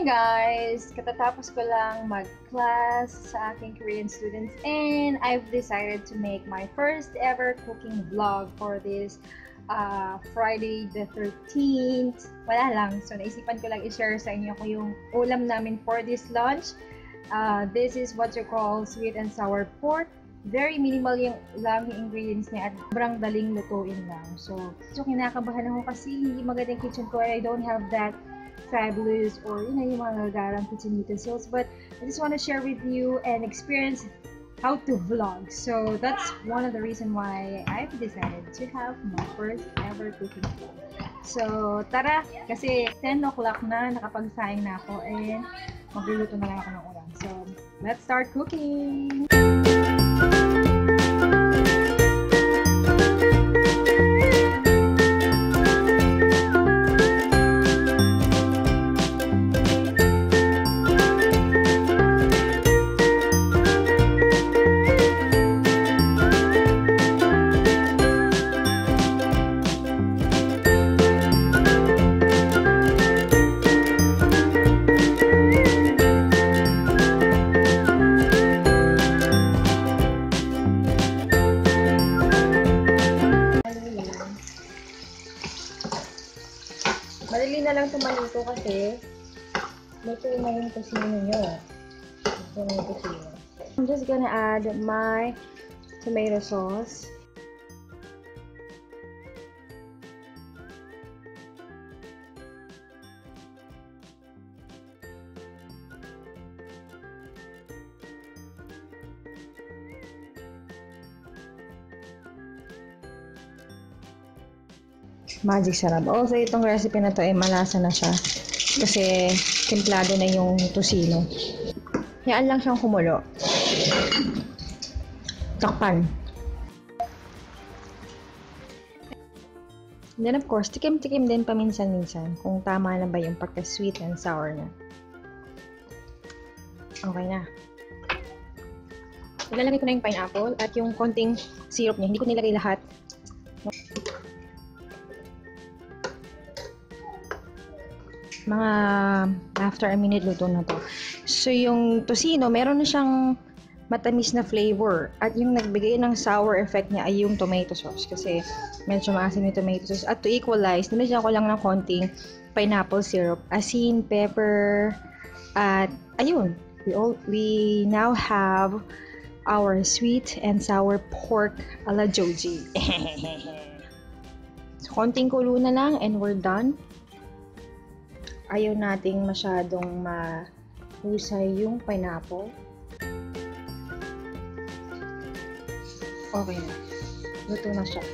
guys! Katatapos ko lang mag-class sa aking Korean students and I've decided to make my first ever cooking vlog for this Friday the 13th. Wala lang. So, naisipan ko lang i-share sa inyo ko yung ulam namin for this lunch. This is what you call sweet and sour pork. Very minimal yung ingredients niya at sobrang daling lutuin lang. So kinakabahan ako kasi hindi magandang kitchen ko. I don't have that fabulous or yung mga garang kitchen utensils. But I just want to share with you and experience how to vlog. So that's one of the reason why I've decided to have my first ever cooking vlog. So tara, kasi 10 o'clock na, nakapagsaing na ako and magluluto na lang ako ng ulam. So let's start cooking! Madali na lang tumalito kasi luto na yung tusino nyo. Ito na yung tusino. I'm just gonna add my tomato sauce. Magic sarap. Also, itong recipe na to ay malasa na siya. Kasi, templado na yung tusino. Hayaan lang siyang kumulo. Takpan. And then, of course, tikim-tikim din paminsan-minsan kung tama na ba yung pagka-sweet and sour na. Okay na. Ilalagay ko na yung pineapple at yung konting syrup niya. Hindi ko nilagay lahat. Mga after a minute luto na to. So yung tocino, meron na siyang matamis na flavor. At yung nagbigay ng sour effect niya ay yung tomato sauce. Kasi medyo maasim yung tomato sauce. At to equalize, nilagyan ko lang ng konting pineapple syrup, asin, pepper, at ayun. We now have our sweet and sour pork a la Joji. So, konting kulo na lang and we're done. Ayaw nating masyadong mahusay yung pineapple. Okay na. Luto na siya.